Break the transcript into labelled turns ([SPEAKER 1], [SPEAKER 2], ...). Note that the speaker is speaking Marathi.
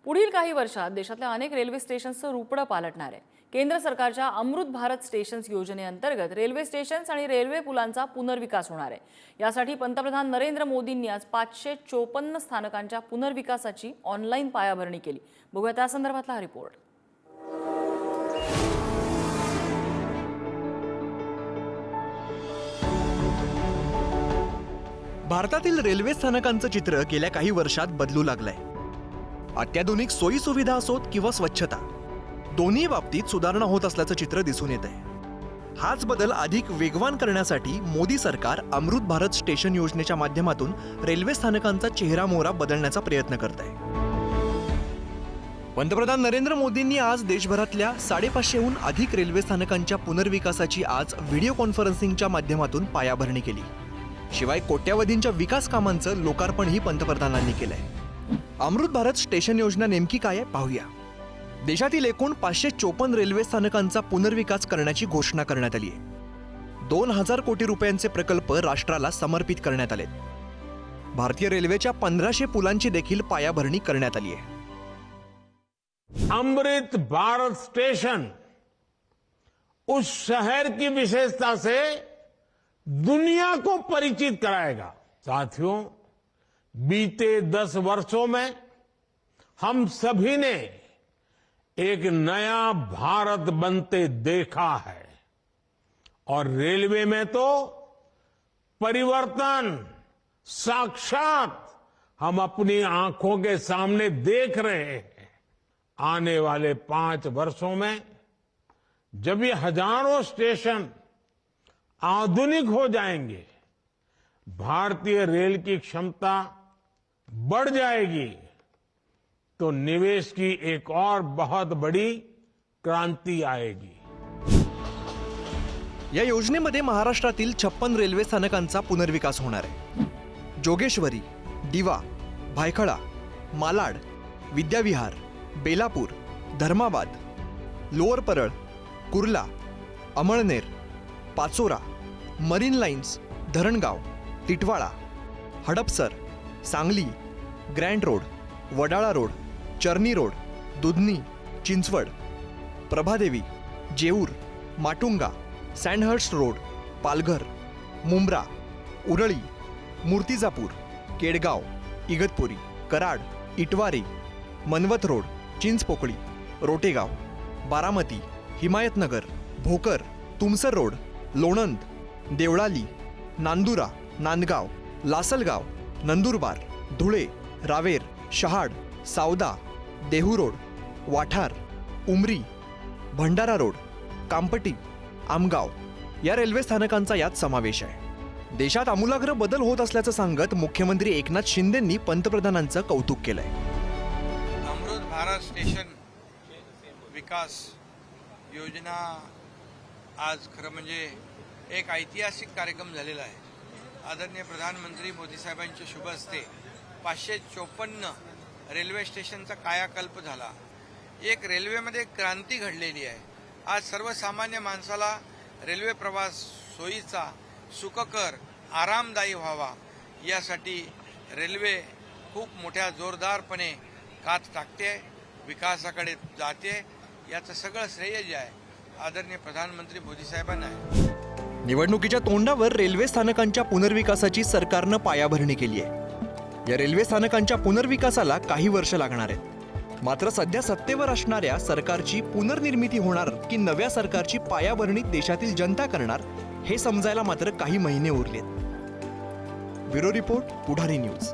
[SPEAKER 1] पुढील काही वर्षात देशातल्या अनेक रेल्वे स्टेशन्सचं रूपडं पालटणार आहे। केंद्र सरकारच्या अमृत भारत स्टेशन्स योजनेअंतर्गत रेल्वे स्टेशन्स आणि रेल्वे पुलांचा पुनर्विकास होणार आहे। यासाठी पंतप्रधान नरेंद्र मोदींनी आज 554 स्थानकांच्या पुनर्विकासाची ऑनलाईन पायाभरणी केली। बघूया त्या संदर्भातला हा रिपोर्ट।
[SPEAKER 2] भारतातील रेल्वे स्थानकांचं चित्र गेल्या काही वर्षात बदलू लागलंय। अत्याधुनिक सोयी सुविधा असोत किंवा स्वच्छता, दोन्ही बाबतीत सुधारणा होत असल्याचं चित्र दिसून येत आहे। हाच बदल अधिक वेगवान करण्यासाठी मोदी सरकार अमृत भारत स्टेशन योजनेच्या माध्यमातून रेल्वे स्थानकांचा चेहरा-मोहरा बदलण्याचा प्रयत्न करत आहे। पंतप्रधान नरेंद्र मोदींनी आज देशभरातल्या 550हून अधिक रेल्वे स्थानकांच्या पुनर्विकासाची आज व्हिडिओ कॉन्फरन्सिंगच्या माध्यमातून पायाभरणी केली। शिवाय कोट्यावधींच्या विकास कामांचं लोकार्पणही पंतप्रधानांनी केलंय। अमृत भारत स्टेशन योजना नेमकी काय आहे पाहूया। देशातील एकूण 554 रेल्वे स्थानकांचा पुनर्विकास करण्याची घोषणा करण्यात आली आहे। 2000 कोटी रुपयांचे प्रकल्प राष्ट्राला समर्पित करण्यात आलेत। भारतीय रेल्वेच्या 1500 पुलांची देखील पायाभरणी करण्यात आली आहे।
[SPEAKER 3] अमृत भारत स्टेशन उस शहर की विशेषता से दुनिया को परिचित कराएगा। साथियों, बीते 10 वर्षों में हम सभी ने एक नया भारत बनते देखा है और रेलवे में तो परिवर्तन साक्षात हम अपनी आंखों के सामने देख रहे हैं। आने वाले 5 वर्षों में जब ये हजारों स्टेशन आधुनिक हो जाएंगे, भारतीय रेल की क्षमता बढ़ जाएगी, तो निवेश की एक और बहुत बड़ी क्रांति आएगी।
[SPEAKER 2] या योजनेमध्ये महाराष्ट्रातील 56 रेल्वे स्थानकांचा पुनर्विकास होणार आहे। Jogeshwari, Diva, Byculla, Malad, Vidyavihar, Belapur, Dharmabad, Lower Parel, Kurla, Amalner, Pachora, Marine Lines, Dharangaon, Titwala, Hadapsar, Sangli, Grant Road, Wadala Road, Charni Road, Dudhani, Chinchwad, Prabhadevi, Jeur, Matunga, Sandhurst Road, Palghar, Mumbra, Urali, Murtizapur, Kedgaon, Igatpuri, Karad, Itwari, Manwat Road, Chinchpokli, Rotegaon, Baramati, Himayatnagar, Bhokar, Tumsar Road, Lonand, Deolali, Nandura, Nandgaon, Lasalgaon, Nandurbar, Dhule, Raver, Shahad, Savda, Dehu Road, Wathar, Umri, Bhandara Road, Kamptee, Amgaon या रेल्वे स्थानकांचा यात समावेश आहे। देशात आमूलाग्र बदल होत असल्याचं सांगत मुख्यमंत्री एकनाथ शिंदेंनी पंतप्रधानांचं कौतुक केलंय।
[SPEAKER 4] अमृत भारत स्टेशन विकास योजना आज खरं म्हणजे एक ऐतिहासिक कार्यक्रम झालेला आहे। आदरणीय प्रधानमंत्री मोदी साहेबांच्या शुभ हस्ते 554 रेल्वे स्टेशनचा कायाकल्प झाला। एक रेल्वेमध्ये क्रांती घडलेली आहे। आज सर्वसामान्य माणसाला रेल्वे प्रवास सोयीचा, सुखकर, आरामदायी व्हावा यासाठी रेल्वे खूप मोठ्या जोरदारपणे कात टाकते, विकासाकडे जाते। याचं सगळं श्रेय जे आहे आदरणीय प्रधानमंत्री मोदी साहेबांना आहे।
[SPEAKER 2] निवडणुकीच्या तोंडावर रेल्वे स्थानकांच्या पुनर्विकासाची सरकारनं पायाभरणी केली आहे। या रेल्वे स्थानकांच्या पुनर्विकासाला काही वर्ष लागणार आहेत। मात्र सध्या सत्तेवर असणाऱ्या सरकारची पुनर्निर्मिती होणार की नव्या सरकारची पायाभरणी देशातील जनता करणार हे समजायला मात्र काही महिने उरलेत। ब्युरो रिपोर्ट, पुढारी न्यूज।